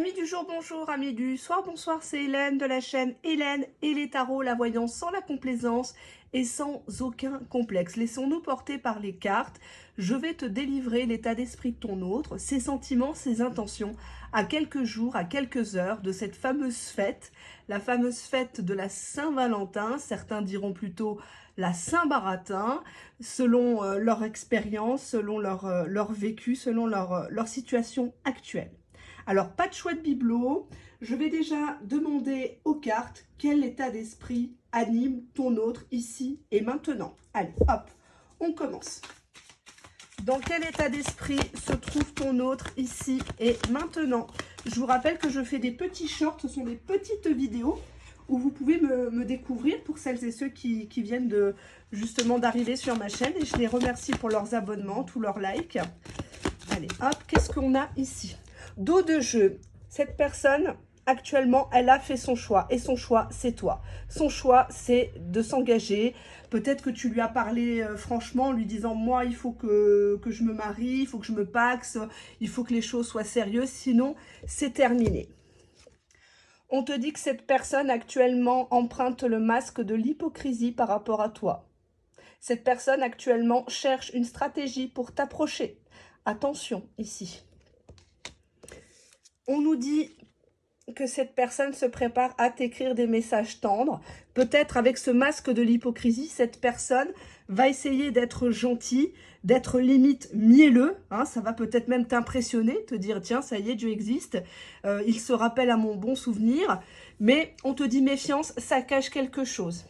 Amis du jour, bonjour, amis du soir, bonsoir, c'est Hélène de la chaîne Hélène et les tarots, la voyance sans la complaisance et sans aucun complexe. Laissons-nous porter par les cartes. Je vais te délivrer l'état d'esprit de ton autre, ses sentiments, ses intentions, à quelques jours, à quelques heures de cette fameuse fête, la fameuse fête de la Saint-Valentin, certains diront plutôt la Saint-Baratin, selon leur expérience, selon leur vécu, selon leur situation actuelle. Alors, pas de choix de bibelot. Je vais déjà demander aux cartes quel état d'esprit anime ton autre ici et maintenant. Allez, hop, on commence. Dans quel état d'esprit se trouve ton autre ici et maintenant? Je vous rappelle que je fais des petits shorts, ce sont des petites vidéos où vous pouvez me découvrir pour celles et ceux qui viennent justement d'arriver sur ma chaîne. Et je les remercie pour leurs abonnements, tous leurs likes. Allez, hop, qu'est-ce qu'on a ici? Dos de jeu, cette personne, actuellement, elle a fait son choix. Et son choix, c'est toi. Son choix, c'est de s'engager. Peut-être que tu lui as parlé franchement en lui disant « Moi, il faut que je me marie, il faut que je me paxe, il faut que les choses soient sérieuses, sinon, c'est terminé. » On te dit que cette personne, actuellement, emprunte le masque de l'hypocrisie par rapport à toi. Cette personne, actuellement, cherche une stratégie pour t'approcher. Attention, ici. On nous dit que cette personne se prépare à t'écrire des messages tendres. Peut-être avec ce masque de l'hypocrisie, cette personne va essayer d'être gentille, d'être limite mielleux. Hein, ça va peut-être même t'impressionner, te dire « Tiens, ça y est, Dieu existe. Il se rappelle à mon bon souvenir. » Mais on te dit méfiance, ça cache quelque chose.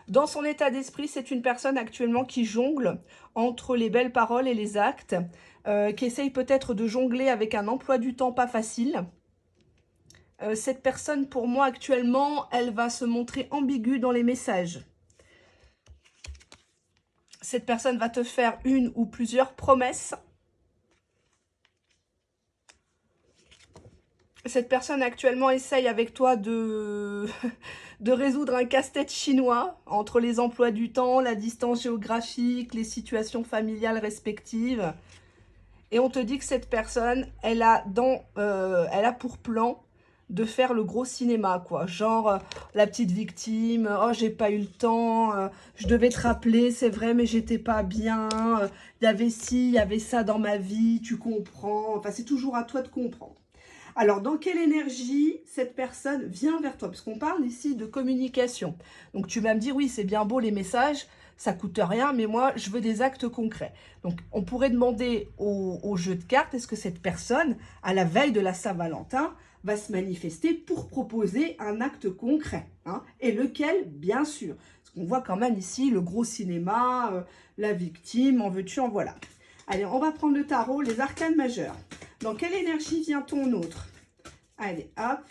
Dans son état d'esprit, c'est une personne actuellement qui jongle entre les belles paroles et les actes, qui essaye peut-être de jongler avec un emploi du temps pas facile. Cette personne, pour moi, actuellement, elle va se montrer ambiguë dans les messages. Cette personne va te faire une ou plusieurs promesses. Cette personne actuellement essaye avec toi de résoudre un casse-tête chinois entre les emplois du temps, la distance géographique, les situations familiales respectives. Et on te dit que cette personne, elle a pour plan de faire le gros cinéma, quoi. Genre, la petite victime, oh, j'ai pas eu le temps, je devais te rappeler, c'est vrai, mais j'étais pas bien, il y avait ci, il y avait ça dans ma vie, tu comprends. Enfin, c'est toujours à toi de comprendre. Alors, dans quelle énergie cette personne vient vers toi? Parce qu'on parle ici de communication. Donc, tu vas me dire, oui, c'est bien beau les messages, ça coûte rien, mais moi, je veux des actes concrets. Donc, on pourrait demander au jeu de cartes, est-ce que cette personne, à la veille de la Saint-Valentin, va se manifester pour proposer un acte concret, hein? Et lequel? Bien sûr. Parce qu'on voit quand même ici le gros cinéma, la victime, en veux-tu, en voilà. Allez, on va prendre le tarot, les arcanes majeures. Dans quelle énergie vient ton autre? Allez, hop.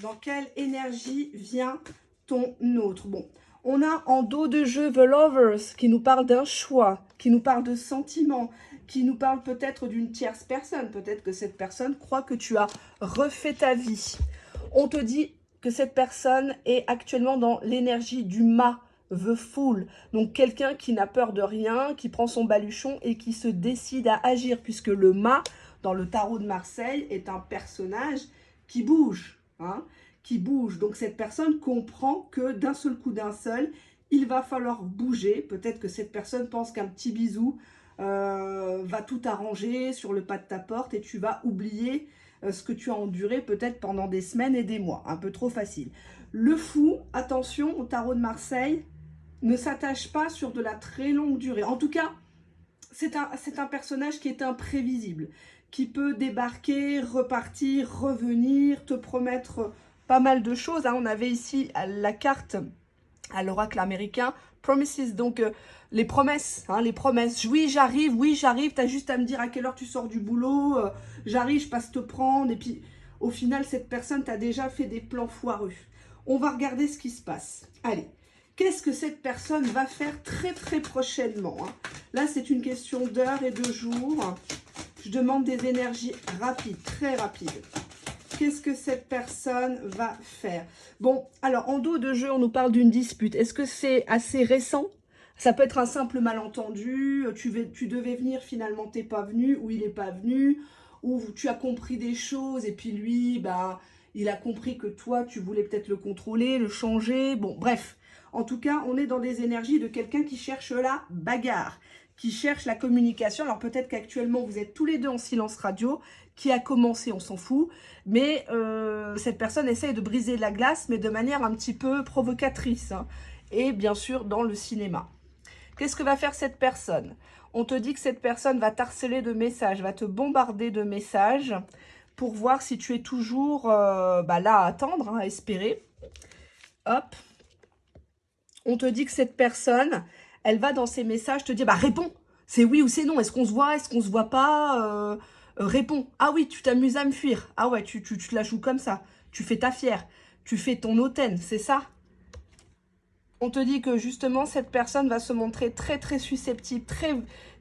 Dans quelle énergie vient ton autre? Bon, on a en dos de jeu The Lovers qui nous parle d'un choix, qui nous parle de sentiments, qui nous parle peut-être d'une tierce personne. Peut-être que cette personne croit que tu as refait ta vie. On te dit que cette personne est actuellement dans l'énergie du mât, The Fool, donc quelqu'un qui n'a peur de rien, qui prend son baluchon et qui se décide à agir, puisque le mât, dans le tarot de Marseille, est un personnage qui bouge, hein, qui bouge. Donc cette personne comprend que d'un seul coup, il va falloir bouger. Peut-être que cette personne pense qu'un petit bisou va tout arranger sur le pas de ta porte et tu vas oublier ce que tu as enduré peut-être pendant des semaines et des mois. Un peu trop facile. Le fou, attention, au tarot de Marseille, ne s'attache pas sur de la très longue durée. En tout cas, c'est un personnage qui est imprévisible, qui peut débarquer, repartir, revenir, te promettre pas mal de choses. Hein. On avait ici la carte à l'oracle américain, Promises, donc les promesses, hein, les promesses. Oui, j'arrive, tu as juste à me dire à quelle heure tu sors du boulot, j'arrive, je passe te prendre, et puis au final, cette personne t'a déjà fait des plans foireux. On va regarder ce qui se passe. Allez. Qu'est-ce que cette personne va faire très très prochainement, hein? Là, c'est une question d'heures et de jours. Je demande des énergies rapides, très rapides. Qu'est-ce que cette personne va faire? Bon, alors, en dos de jeu, on nous parle d'une dispute. Est-ce que c'est assez récent? Ça peut être un simple malentendu. Tu devais venir, finalement, t'es pas venu, ou il n'est pas venu. ou tu as compris des choses et puis lui, bah, il a compris que toi, tu voulais peut-être le contrôler, le changer. Bon, bref. En tout cas, on est dans des énergies de quelqu'un qui cherche la bagarre, qui cherche la communication. Alors peut-être qu'actuellement, vous êtes tous les deux en silence radio. Qui a commencé, on s'en fout. Mais cette personne essaye de briser la glace, mais de manière un petit peu provocatrice. Hein, et bien sûr, dans le cinéma. Qu'est-ce que va faire cette personne? On te dit que cette personne va t'harceler de messages, va te bombarder de messages pour voir si tu es toujours bah là à attendre, hein, à espérer. Hop. On te dit que cette personne, elle va dans ses messages te dire, bah réponds, c'est oui ou c'est non, est-ce qu'on se voit, est-ce qu'on se voit pas, réponds. Ah oui, tu t'amuses à me fuir, ah ouais, tu te la joues comme ça, tu fais ta fière, tu fais ton hautaine, c'est ça? On te dit que justement, cette personne va se montrer très très susceptible,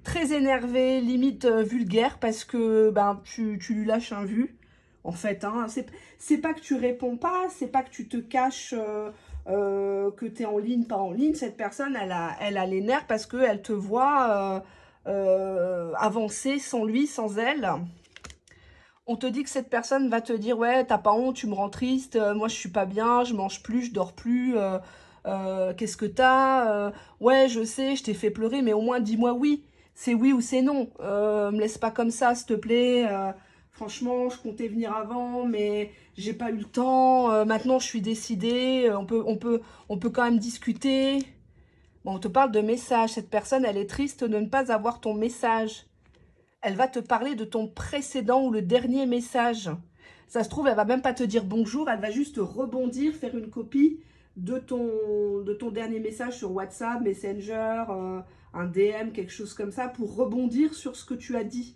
très énervée, limite vulgaire, parce que ben, tu lui lâches un vu. En fait, hein, c'est pas que tu réponds pas, c'est pas que tu te caches que tu es en ligne, pas en ligne. Cette personne, elle a les nerfs parce qu'elle te voit avancer sans lui, sans elle. On te dit que cette personne va te dire, ouais, t'as pas honte, tu me rends triste, moi je suis pas bien, je mange plus, je dors plus, qu'est-ce que t'as ouais, je sais, je t'ai fait pleurer, mais au moins dis-moi oui, c'est oui ou c'est non, me laisse pas comme ça, s'il te plaît, franchement, je comptais venir avant, mais j'ai pas eu le temps, maintenant je suis décidée, on peut quand même discuter. Bon, on te parle de message, cette personne, elle est triste de ne pas avoir ton message. Elle va te parler de ton précédent ou le dernier message. Ça se trouve, elle va même pas te dire bonjour, elle va juste rebondir, faire une copie de ton dernier message sur WhatsApp, Messenger, un DM, quelque chose comme ça, pour rebondir sur ce que tu as dit.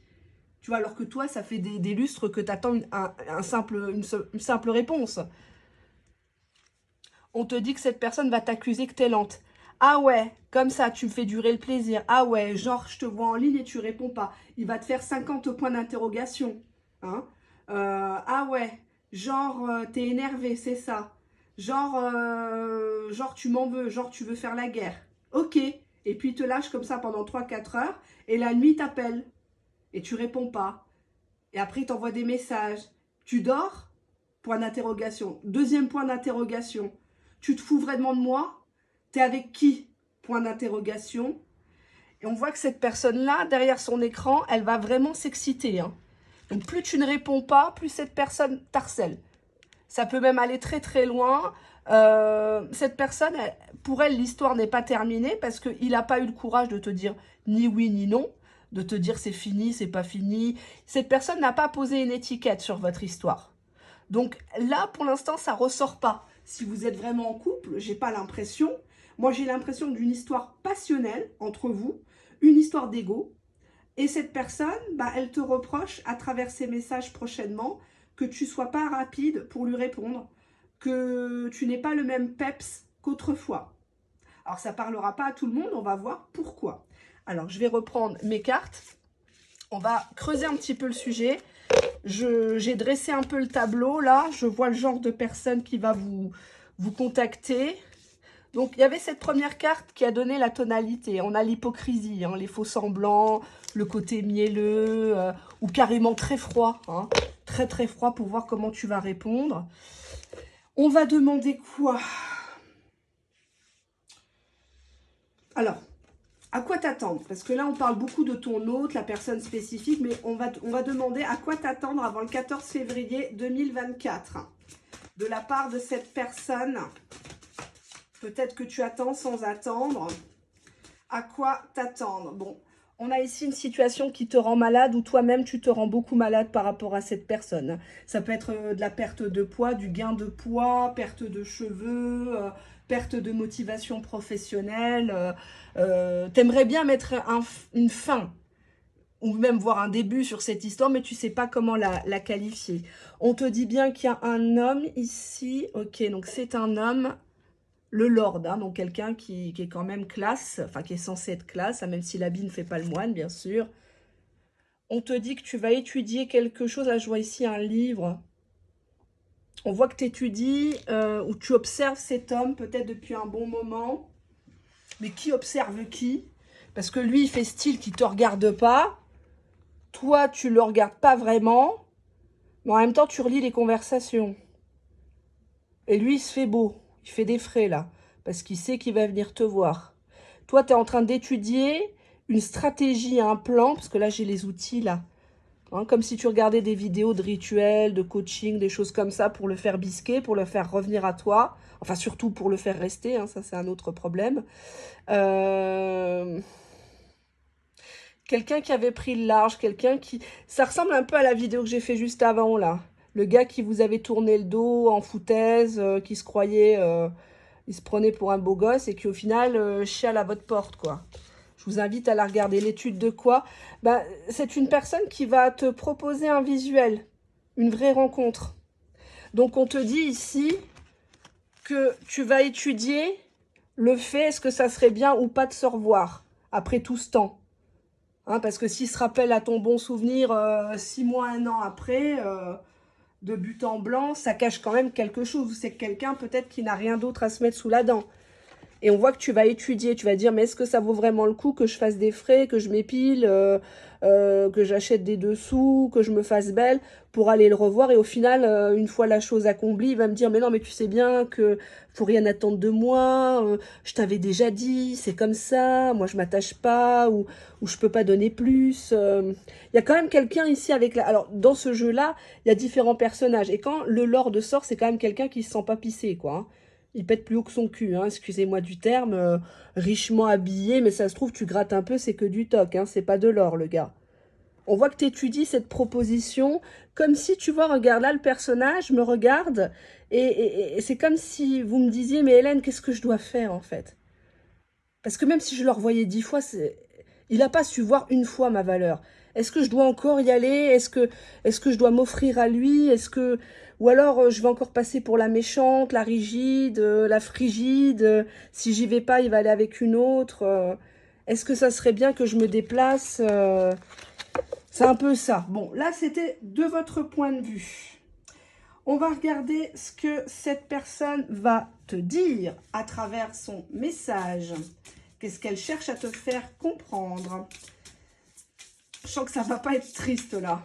Tu vois, alors que toi, ça fait des lustres que tu attends une simple réponse. On te dit que cette personne va t'accuser que t'es lente. Ah ouais, comme ça, tu me fais durer le plaisir. Ah ouais, genre, je te vois en ligne et tu réponds pas. Il va te faire 50 points d'interrogation. Hein ah ouais, genre, t'es énervé, c'est ça. Genre, tu m'en veux, genre, tu veux faire la guerre. Ok. Et puis, il te lâche comme ça pendant 3-4 heures. Et la nuit, t'appelle. Et tu réponds pas. Et après, il t'envoie des messages. Tu dors? Point d'interrogation. Deuxième point d'interrogation. Tu te fous vraiment de moi? T'es avec qui? Point d'interrogation. Et on voit que cette personne-là, derrière son écran, elle va vraiment s'exciter. Hein. Donc plus tu ne réponds pas, plus cette personne t'harcèle. Ça peut même aller très très loin. Cette personne, pour elle, l'histoire n'est pas terminée parce qu'il n'a pas eu le courage de te dire ni oui ni non, de te dire c'est fini, c'est pas fini. Cette personne n'a pas posé une étiquette sur votre histoire. Donc là, pour l'instant, ça ressort pas. Si vous êtes vraiment en couple, j'ai pas l'impression. Moi, j'ai l'impression d'une histoire passionnelle entre vous, une histoire d'ego. Et cette personne, bah, elle te reproche à travers ses messages prochainement que tu sois pas rapide pour lui répondre, que tu n'aies pas le même peps qu'autrefois. Alors, ça parlera pas à tout le monde, on va voir pourquoi. Alors, je vais reprendre mes cartes. On va creuser un petit peu le sujet. J'ai dressé un peu le tableau, là. Je vois le genre de personne qui va vous contacter. Donc, il y avait cette première carte qui a donné la tonalité. On a l'hypocrisie, hein, les faux semblants, le côté mielleux, ou carrément très froid. Hein, très, très froid pour voir comment tu vas répondre. On va demander quoi? Alors, à quoi t'attendre? Parce que là, on parle beaucoup de ton hôte, la personne spécifique, mais on va demander à quoi t'attendre avant le 14 février 2024 de la part de cette personne. Peut-être que tu attends sans attendre. À quoi t'attendre? Bon, on a ici une situation qui te rend malade ou toi-même tu te rends beaucoup malade par rapport à cette personne. Ça peut être de la perte de poids, du gain de poids, perte de cheveux, perte de motivation professionnelle. T'aimerais bien mettre une fin ou même voir un début sur cette histoire, mais tu sais pas comment la qualifier. On te dit bien qu'il y a un homme ici. Ok, donc c'est un homme. Le lord, hein, donc quelqu'un qui est quand même classe, enfin qui est censé être classe, hein, même si l'habit ne fait pas le moine, bien sûr. On te dit que tu vas étudier quelque chose. Là, je vois ici un livre. On voit que tu étudies ou tu observes cet homme, peut-être depuis un bon moment. Mais qui observe qui? Parce que lui, il fait style qu'il ne te regarde pas. toi, tu le regardes pas vraiment, mais en même temps, tu relis les conversations. Et lui, il se fait beau. Il fait des frais, là, parce qu'il sait qu'il va venir te voir. Toi, tu es en train d'étudier une stratégie, un plan, parce que là, j'ai les outils, là. Hein, comme si tu regardais des vidéos de rituels, de coaching, des choses comme ça, pour le faire bisquer, pour le faire revenir à toi. Enfin, surtout pour le faire rester, hein, ça, c'est un autre problème. Quelqu'un qui avait pris le large, quelqu'un qui... Ça ressemble un peu à la vidéo que j'ai fait juste avant, là. Le gars qui vous avait tourné le dos en foutaise, qui se croyait... il se prenait pour un beau gosse et qui, au final, chiale à votre porte, quoi. Je vous invite à la regarder. L'étude de quoi? Ben, c'est une personne qui va te proposer un visuel, une vraie rencontre. Donc, on te dit ici que tu vas étudier le fait, est-ce que ça serait bien ou pas de se revoir après tout ce temps. Hein, parce que s'il se rappelle à ton bon souvenir 6 mois, 1 an après, de but en blanc, ça cache quand même quelque chose. C'est quelqu'un peut-être qui n'a rien d'autre à se mettre sous la dent. Et on voit que tu vas étudier, tu vas dire, mais est-ce que ça vaut vraiment le coup que je fasse des frais, que je m'épile, que j'achète des dessous, que je me fasse belle pour aller le revoir. Et au final, une fois la chose accomplie, il va me dire, mais non, mais tu sais bien que faut rien attendre de moi, je t'avais déjà dit, c'est comme ça, moi je m'attache pas, ou je peux pas donner plus. Il y a quand même quelqu'un ici avec la... Alors, dans ce jeu-là, il y a différents personnages. Et quand le Lord sort, c'est quand même quelqu'un qui se sent pas pisser, quoi. Hein. Il pète plus haut que son cul, hein, excusez-moi du terme, richement habillé, mais ça se trouve, tu grattes un peu, c'est que du toc, hein, c'est pas de l'or, le gars. On voit que tu étudies cette proposition, comme si, tu vois, regarde là, le personnage me regarde, et c'est comme si vous me disiez, mais Hélène, qu'est-ce que je dois faire, en fait? Parce que même si je le revoyais 10 fois, il n'a pas su voir une fois ma valeur. Est-ce que je dois encore y aller? Est-ce que je dois m'offrir à lui? Ou alors je vais encore passer pour la méchante, la rigide, la frigide. Si j'y vais pas, il va aller avec une autre. Est-ce que ça serait bien que je me déplace? C'est un peu ça. Bon, là, c'était de votre point de vue. On va regarder ce que cette personne va te dire à travers son message. Qu'est-ce qu'elle cherche à te faire comprendre? Je sens que ça ne va pas être triste là.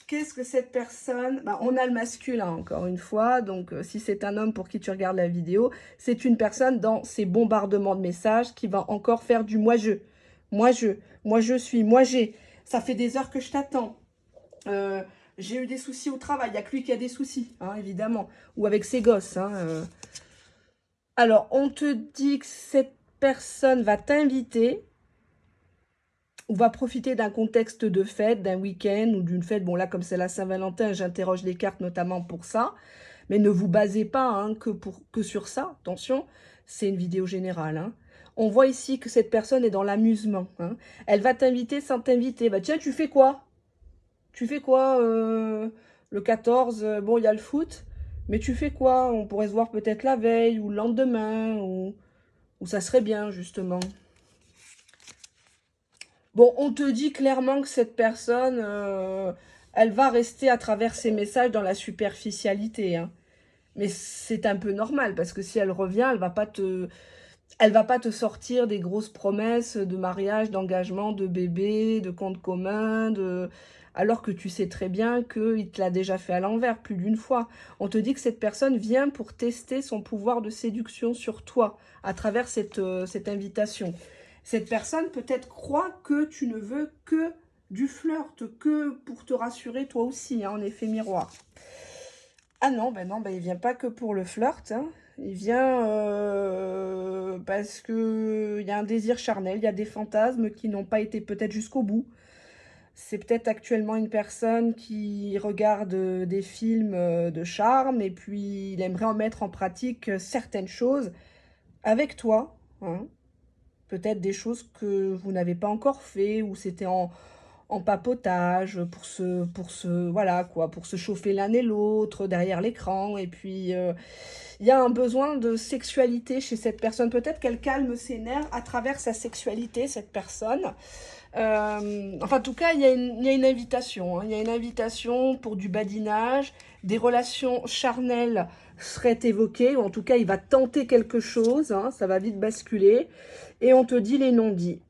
Qu'est-ce que cette personne... Ben, on a le masculin encore une fois. Donc, si c'est un homme pour qui tu regardes la vidéo, c'est une personne dans ces bombardements de messages qui va encore faire du moi-je. Moi-je. Moi-je suis. Moi-j'ai. Ça fait des heures que je t'attends. J'ai eu des soucis au travail. Il n'y a que lui qui a des soucis, hein, évidemment. Ou avec ses gosses. Hein, Alors, on te dit que cette personne va t'inviter ou va profiter d'un contexte de fête, d'un week-end ou d'une fête. Bon, là, comme c'est la Saint-Valentin, j'interroge les cartes notamment pour ça. Mais ne vous basez pas hein, que sur ça. Attention, c'est une vidéo générale. Hein. On voit ici que cette personne est dans l'amusement. Hein. Elle va t'inviter sans t'inviter. Bah, tiens, tu fais quoi? Tu fais quoi le 14? Bon, il y a le foot. Mais tu fais quoi? On pourrait se voir peut-être la veille ou le lendemain. Ou ça serait bien, justement. Bon, on te dit clairement que cette personne, elle va rester à travers ses messages dans la superficialité. Hein. Mais c'est un peu normal, parce que si elle revient, elle va pas te sortir des grosses promesses de mariage, d'engagement, de bébé, de compte commun, alors que tu sais très bien qu'il te l'a déjà fait à l'envers plus d'une fois. On te dit que cette personne vient pour tester son pouvoir de séduction sur toi à travers cette invitation. Cette personne peut-être croit que tu ne veux que du flirt, que pour te rassurer toi aussi, hein, en effet miroir. Ah non, ben il vient pas que pour le flirt, hein. Il vient parce que il y a un désir charnel, il y a des fantasmes qui n'ont pas été peut-être jusqu'au bout. C'est peut-être actuellement une personne qui regarde des films de charme et puis il aimerait en mettre en pratique certaines choses avec toi. Hein. Peut-être des choses que vous n'avez pas encore fait ou c'était en papotage voilà quoi, pour se chauffer l'un et l'autre derrière l'écran. Et puis, il y a un besoin de sexualité chez cette personne. Peut-être qu'elle calme ses nerfs à travers sa sexualité, cette personne. Enfin, en tout cas, il y a une invitation. Hein. Il y a une invitation pour du badinage. Des relations charnelles seraient évoquées. Ou en tout cas, il va tenter quelque chose. Hein. Ça va vite basculer. Et on te dit les non-dits.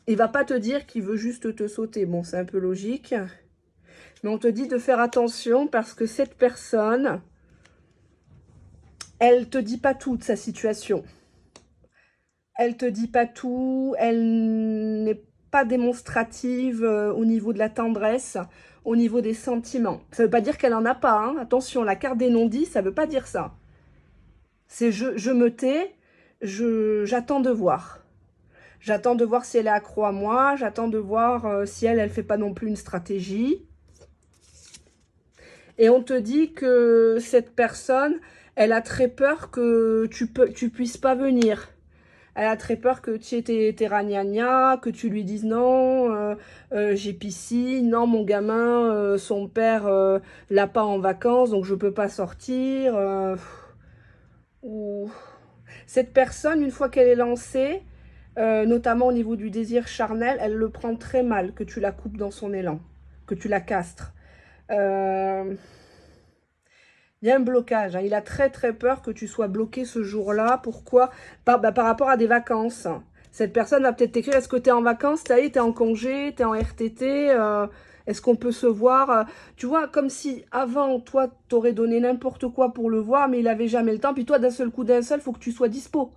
Il va pas te dire qu'il veut juste te sauter. Bon, c'est un peu logique. Mais on te dit de faire attention parce que cette personne, elle te dit pas tout de sa situation. Elle te dit pas tout. Elle n'est pas démonstrative au niveau de la tendresse, au niveau des sentiments. Ça veut pas dire qu'elle en a pas. Hein. Attention, la carte des non-dits, ça veut pas dire ça. C'est je me tais, j'attends de voir. J'attends de voir si elle est accro à moi. J'attends de voir si elle fait pas non plus une stratégie. Et on te dit que cette personne, elle a très peur que tu puisses pas venir. Elle a très peur que tu aies tes ragnagnas, que tu lui dises non, j'ai piscine, non, mon gamin, son père l'a pas en vacances, donc je peux pas sortir. Ou... Cette personne, une fois qu'elle est lancée, notamment au niveau du désir charnel, elle le prend très mal que tu la coupes dans son élan, que tu la castres. Il y a un blocage, hein. Il a très très peur que tu sois bloqué ce jour-là. Pourquoi? Par rapport à des vacances. Cette personne va peut-être t'écrire, est-ce que tu es en vacances? Tu es en congé? Tu es en RTT? Est-ce qu'on peut se voir? Tu vois, comme si avant, toi, tu aurais donné n'importe quoi pour le voir, mais il avait jamais le temps. Puis toi, d'un seul coup, il faut que tu sois dispo.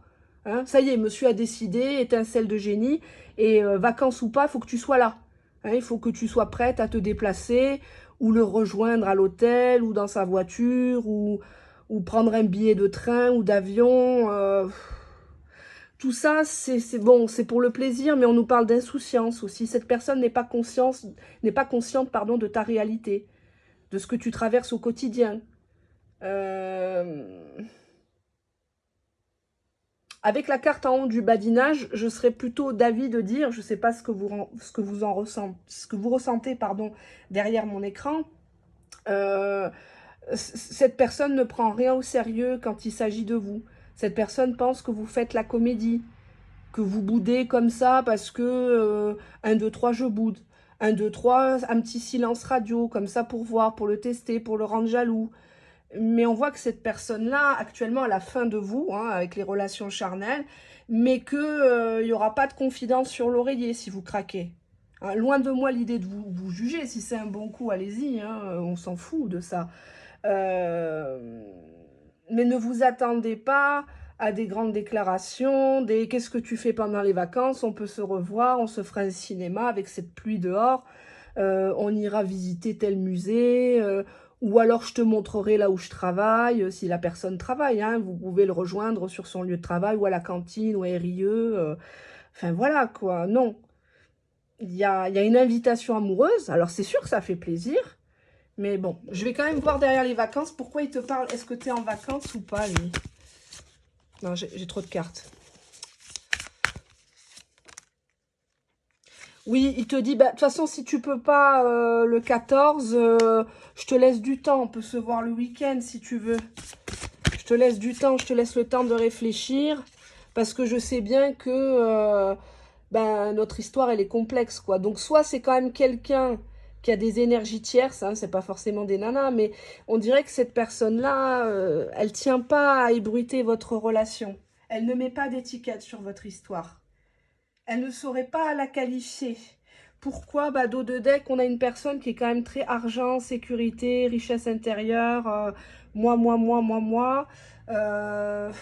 Hein, ça y est, monsieur a décidé, étincelle de génie. Et vacances ou pas, il faut que tu sois là. Hein, il faut que tu sois prête à te déplacer ou le rejoindre à l'hôtel, ou dans sa voiture, ou prendre un billet de train ou d'avion. Tout ça, c'est bon, c'est pour le plaisir, mais on nous parle d'insouciance aussi. Cette personne n'est pas consciente, pardon, de ta réalité, de ce que tu traverses au quotidien. Avec la carte en haut du badinage, je serais plutôt d'avis de dire, je ne sais pas ce que vous ressentez, pardon, derrière mon écran. Cette personne ne prend rien au sérieux quand il s'agit de vous. Cette personne pense que vous faites la comédie, que vous boudez comme ça parce que 1, 2, 3, je boude. 1, 2, 3, un petit silence radio, comme ça pour voir, pour le tester, pour le rendre jaloux. Mais on voit que cette personne-là, actuellement, à la fin de vous, hein, avec les relations charnelles, mais qu'il n'y aura pas de confidence sur l'oreiller si vous craquez. Hein, loin de moi l'idée de vous juger. Si c'est un bon coup, allez-y, hein, on s'en fout de ça. Mais ne vous attendez pas à des grandes déclarations, des qu'est-ce que tu fais pendant les vacances, on peut se revoir, on se fera un cinéma avec cette pluie dehors, on ira visiter tel musée, ou alors je te montrerai là où je travaille, si la personne travaille, hein, vous pouvez le rejoindre sur son lieu de travail, ou à la cantine, ou à RIE, enfin voilà quoi, non. Il y a une invitation amoureuse, alors c'est sûr que ça fait plaisir, mais bon, je vais quand même voir derrière les vacances, pourquoi il te parle, est-ce que tu es en vacances ou pas, lui? Non, j'ai trop de cartes. Oui, il te dit, bah, de toute façon, si tu peux pas le 14, je te laisse du temps, on peut se voir le week-end si tu veux. Je te laisse du temps, je te laisse le temps de réfléchir, parce que je sais bien que ben, notre histoire, elle est complexe, quoi. Donc, soit c'est quand même quelqu'un qui a des énergies tierces, hein, c'est pas forcément des nanas, mais on dirait que cette personne-là, elle tient pas à ébruiter votre relation. Elle ne met pas d'étiquette sur votre histoire. Elle ne saurait pas la qualifier. Pourquoi? Bah, dos de deck, on a une personne qui est quand même très argent, sécurité, richesse intérieure, moi. Euh,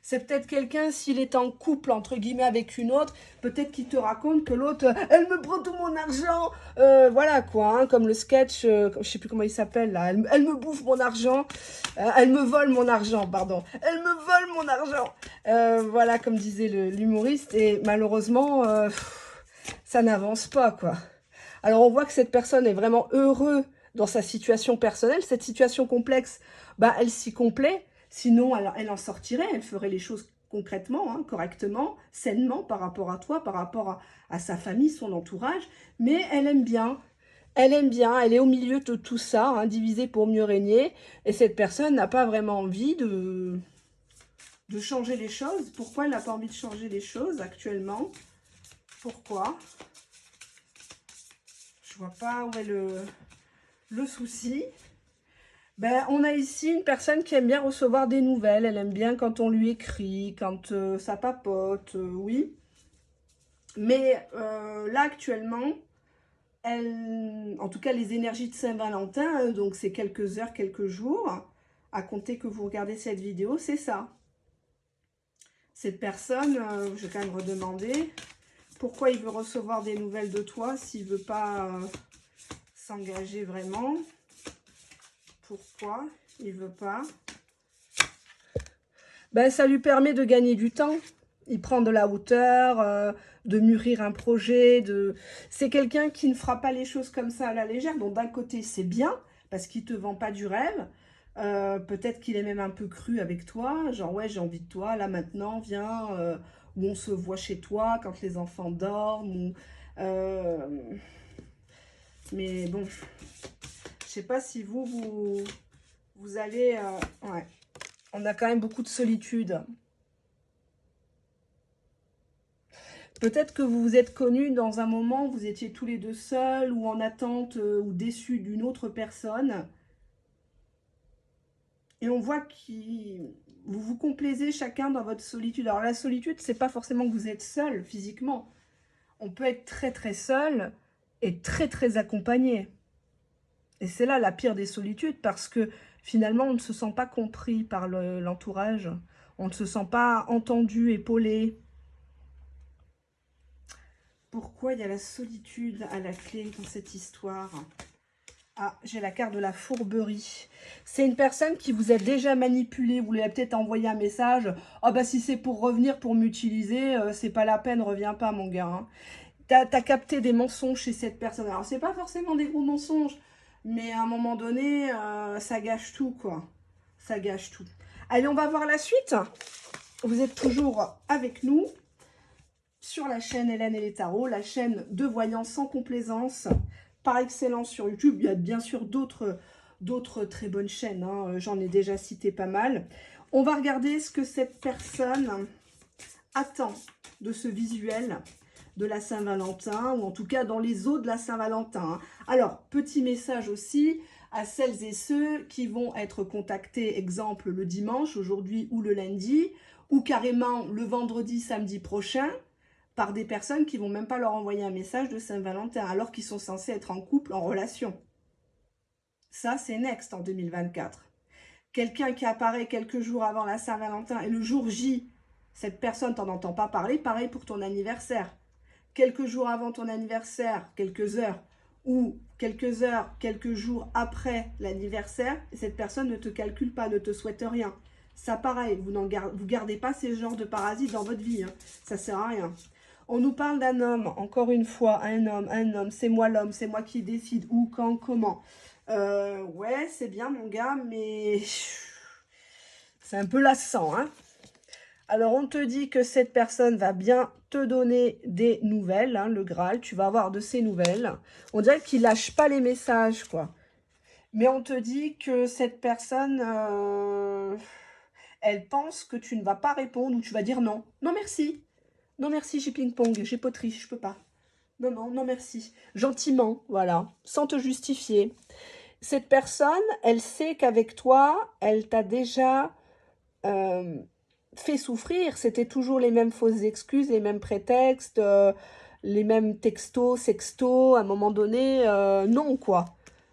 C'est peut-être quelqu'un, s'il est en couple, entre guillemets, avec une autre, peut-être qu'il te raconte que l'autre, elle me prend tout mon argent. Voilà quoi, hein, comme le sketch, je sais plus comment il s'appelle là. Elle me bouffe mon argent. Elle me vole mon argent, pardon. Elle me vole mon argent. Voilà, comme disait l'humoriste. Et malheureusement, ça n'avance pas quoi. Alors on voit que cette personne est vraiment heureuse dans sa situation personnelle. Cette situation complexe, bah, elle s'y complaît. Sinon, elle en sortirait, elle ferait les choses concrètement, hein, correctement, sainement par rapport à toi, par rapport à sa famille, son entourage. Mais elle aime bien. Elle aime bien, elle est au milieu de tout ça, hein, divisé pour mieux régner. Et cette personne n'a pas vraiment envie de changer les choses. Pourquoi elle n'a pas envie de changer les choses actuellement? Pourquoi? Je vois pas où est le souci. Ben, on a ici une personne qui aime bien recevoir des nouvelles. Elle aime bien quand on lui écrit, quand ça papote, oui. Mais là, actuellement, en tout cas, les énergies de Saint-Valentin, donc c'est quelques heures, quelques jours, à compter que vous regardez cette vidéo, c'est ça. Cette personne, je vais quand même redemander pourquoi il veut recevoir des nouvelles de toi s'il ne veut pas s'engager vraiment. Pourquoi il ne veut pas? Ben, ça lui permet de gagner du temps. Il prend de la hauteur, de mûrir un projet. C'est quelqu'un qui ne fera pas les choses comme ça à la légère. Donc d'un côté, c'est bien, parce qu'il ne te vend pas du rêve. Peut-être qu'il est même un peu cru avec toi. Genre, ouais, j'ai envie de toi, là maintenant, viens. Ou on se voit chez toi quand les enfants dorment. Mais bon, je sais pas si vous allez... ouais. On a quand même beaucoup de solitude. Peut-être que vous vous êtes connus dans un moment où vous étiez tous les deux seuls ou en attente ou déçus d'une autre personne. Et on voit que vous vous complaisez chacun dans votre solitude. Alors la solitude, c'est pas forcément que vous êtes seul physiquement. On peut être très très seul et très très accompagné. Et c'est là la pire des solitudes parce que finalement on ne se sent pas compris par l'entourage. On ne se sent pas entendu, épaulé. Pourquoi il y a la solitude à la clé dans cette histoire? Ah, j'ai la carte de la fourberie. C'est une personne qui vous a déjà manipulé. Vous lui avez peut-être envoyé un message. Ah bah si c'est pour revenir, pour m'utiliser, c'est pas la peine, reviens pas mon gars. Hein. T'as capté des mensonges chez cette personne. Alors c'est pas forcément des gros mensonges, mais à un moment donné, ça gâche tout quoi. Ça gâche tout. Allez, on va voir la suite. Vous êtes toujours avec nous sur la chaîne Hélène et les Tarots, la chaîne de voyance sans complaisance, par excellence sur YouTube. Il y a bien sûr d'autres très bonnes chaînes, hein. J'en ai déjà cité pas mal. On va regarder ce que cette personne attend de ce visuel de la Saint-Valentin, ou en tout cas dans les eaux de la Saint-Valentin. Alors, petit message aussi à celles et ceux qui vont être contactés, exemple le dimanche, aujourd'hui ou le lundi, ou carrément le vendredi, samedi prochain, par des personnes qui vont même pas leur envoyer un message de Saint-Valentin, alors qu'ils sont censés être en couple, en relation. Ça, c'est next en 2024. Quelqu'un qui apparaît quelques jours avant la Saint-Valentin et le jour J, cette personne, t'en entends pas parler, pareil pour ton anniversaire. Quelques jours avant ton anniversaire, quelques heures, ou quelques heures, quelques jours après l'anniversaire, cette personne ne te calcule pas, ne te souhaite rien. Ça, pareil, vous gardez pas ces genres de parasites dans votre vie. Hein. Ça sert à rien. On nous parle d'un homme, encore une fois, un homme, c'est moi l'homme, c'est moi qui décide où, quand, comment. Ouais, c'est bien mon gars, mais c'est un peu lassant, hein. Alors, on te dit que cette personne va bien te donner des nouvelles, hein, le Graal, tu vas avoir de ces nouvelles. On dirait qu'il lâche pas les messages, quoi. Mais on te dit que cette personne, elle pense que tu ne vas pas répondre ou tu vas dire non. Non, merci. Non, merci, j'ai ping-pong, j'ai poterie, je peux pas. Non, non, non, merci. Gentiment, voilà, sans te justifier. Cette personne, elle sait qu'avec toi, elle t'a déjà fait souffrir. C'était toujours les mêmes fausses excuses, les mêmes prétextes, les mêmes textos, sextos. À un moment donné, non, quoi.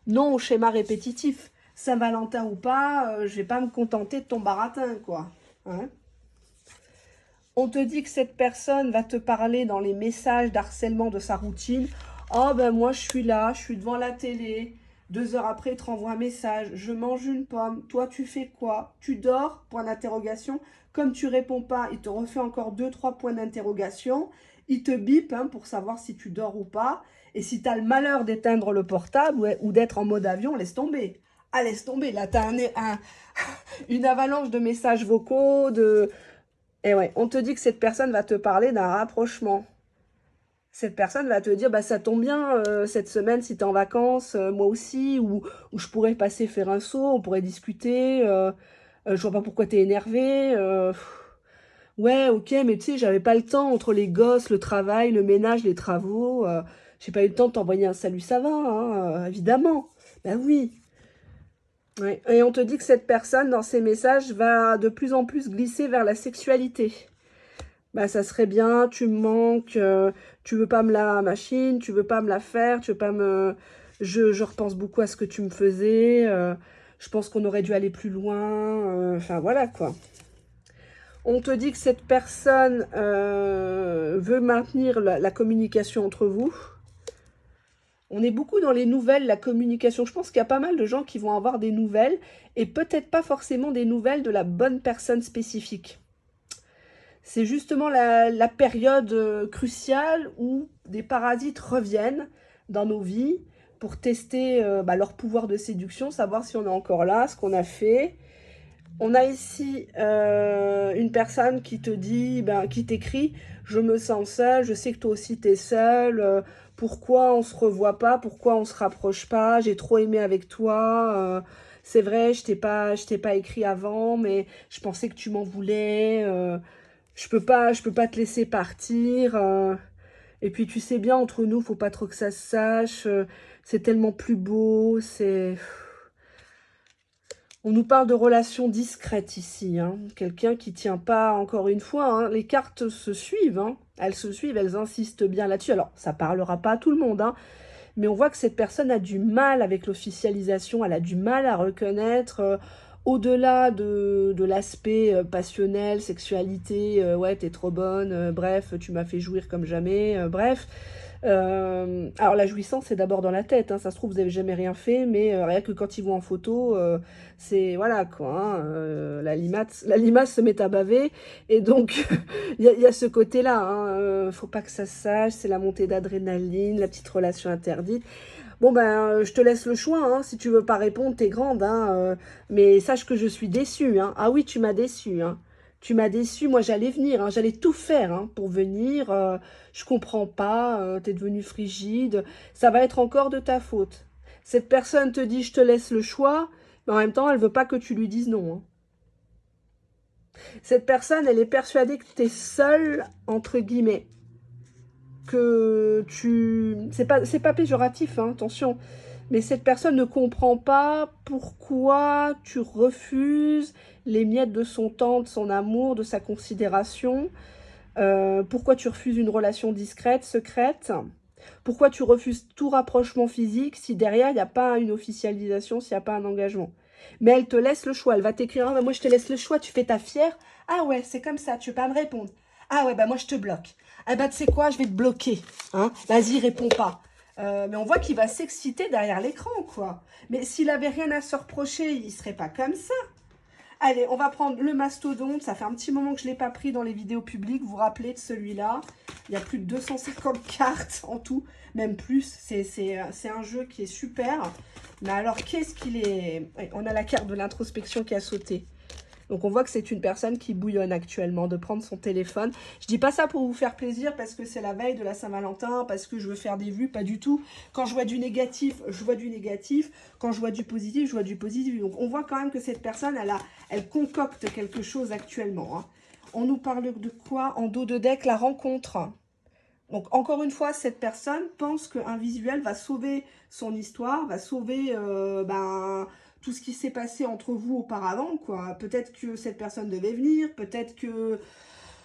Non au schéma répétitif. Saint-Valentin ou pas, je vais pas me contenter de ton baratin, quoi. Hein? On te dit que cette personne va te parler dans les messages d'harcèlement de sa routine. Oh ben moi je suis là, je suis devant la télé. 2 heures après, il te renvoie un message. Je mange une pomme. Toi, tu fais quoi? Tu dors? Point d'interrogation. Comme tu réponds pas, il te refait encore 2-3 points d'interrogation. Il te bip hein, pour savoir si tu dors ou pas. Et si tu as le malheur d'éteindre le portable ou d'être en mode avion, laisse tomber. Ah, laisse tomber. Là, tu as une avalanche de messages vocaux, Et ouais, on te dit que cette personne va te parler d'un rapprochement. Cette personne va te dire, bah ça tombe bien, cette semaine, si tu es en vacances, moi aussi, ou je pourrais passer faire un saut, on pourrait discuter, je vois pas pourquoi tu es énervé. Ouais, ok, mais tu sais, j'avais pas le temps entre les gosses, le travail, le ménage, les travaux. J'ai pas eu le temps de t'envoyer un salut, ça va, hein, évidemment. Ben oui. Ouais. Et on te dit que cette personne, dans ses messages, va de plus en plus glisser vers la sexualité. bah ça serait bien, tu me manques, tu veux pas me la machine, tu veux pas me la faire, tu veux pas me... Je repense beaucoup à ce que tu me faisais, je pense qu'on aurait dû aller plus loin, enfin voilà quoi. On te dit que cette personne veut maintenir la communication entre vous. On est beaucoup dans les nouvelles, la communication. Je pense qu'il y a pas mal de gens qui vont avoir des nouvelles et peut-être pas forcément des nouvelles de la bonne personne spécifique. C'est justement la période cruciale où des parasites reviennent dans nos vies pour tester leur pouvoir de séduction, savoir si on est encore là, ce qu'on a fait. On a ici une personne qui te dit, qui t'écrit « Je me sens seule, je sais que toi aussi t'es seule, pourquoi on se revoit pas, pourquoi on se rapproche pas, j'ai trop aimé avec toi, c'est vrai, je t'ai pas écrit avant, mais je pensais que tu m'en voulais, je peux pas te laisser partir, et puis tu sais bien, entre nous, faut pas trop que ça se sache, c'est tellement plus beau, c'est... » On nous parle de relations discrètes ici, hein. Quelqu'un qui tient pas, encore une fois, hein. Les cartes se suivent, hein. Elles se suivent, elles insistent bien là-dessus. Alors, ça parlera pas à tout le monde, hein, mais on voit que cette personne a du mal avec l'officialisation, elle a du mal à reconnaître, au-delà de l'aspect passionnel, sexualité, ouais, t'es trop bonne, bref, tu m'as fait jouir comme jamais, bref. Alors la jouissance, c'est d'abord dans la tête, hein. Ça se trouve, vous n'avez jamais rien fait, mais rien que quand ils vont en photo, c'est, voilà, quoi, hein, la limace se met à baver, et donc, il y a ce côté-là, hein, faut pas que ça se sache, c'est la montée d'adrénaline, la petite relation interdite. Bon, je te laisse le choix, hein. Si tu veux pas répondre, t'es grande, hein, mais sache que je suis déçue, hein. Ah oui, tu m'as déçue, hein. Tu m'as déçue, moi j'allais venir, hein. J'allais tout faire, hein, pour venir. Je comprends pas, t'es devenue frigide. Ça va être encore de ta faute. Cette personne te dit, je te laisse le choix, mais en même temps, elle veut pas que tu lui dises non, hein. Cette personne, elle est persuadée que t'es seule, entre guillemets. Que tu... C'est pas péjoratif, hein, attention. Mais cette personne ne comprend pas pourquoi tu refuses les miettes de son temps, de son amour, de sa considération. Pourquoi tu refuses une relation discrète, secrète. Pourquoi tu refuses tout rapprochement physique si derrière, il n'y a pas une officialisation, s'il n'y a pas un engagement. Mais elle te laisse le choix. Elle va t'écrire, ah, moi je te laisse le choix, tu fais ta fière. Ah ouais, c'est comme ça, tu veux pas me répondre. Ah ouais, moi je te bloque. Ah tu sais quoi, je vais te bloquer. Hein, vas-y, réponds pas. Mais on voit qu'il va s'exciter derrière l'écran, quoi. Mais s'il avait rien à se reprocher, il serait pas comme ça. Allez, on va prendre le mastodonte. Ça fait un petit moment que je ne l'ai pas pris dans les vidéos publiques. Vous vous rappelez de celui-là? Il y a plus de 250 cartes en tout, même plus. C'est un jeu qui est super. Mais alors, qu'est-ce qu'il est... Ouais, on a la carte de l'introspection qui a sauté. Donc, on voit que c'est une personne qui bouillonne actuellement de prendre son téléphone. Je dis pas ça pour vous faire plaisir parce que c'est la veille de la Saint-Valentin, parce que je veux faire des vues, pas du tout. Quand je vois du négatif, je vois du négatif. Quand je vois du positif, je vois du positif. Donc, on voit quand même que cette personne, elle concocte quelque chose actuellement, hein. On nous parle de quoi? En dos de deck, la rencontre. Donc, encore une fois, cette personne pense qu'un visuel va sauver son histoire, va sauver tout ce qui s'est passé entre vous auparavant, quoi. Peut-être que cette personne devait venir, peut-être que...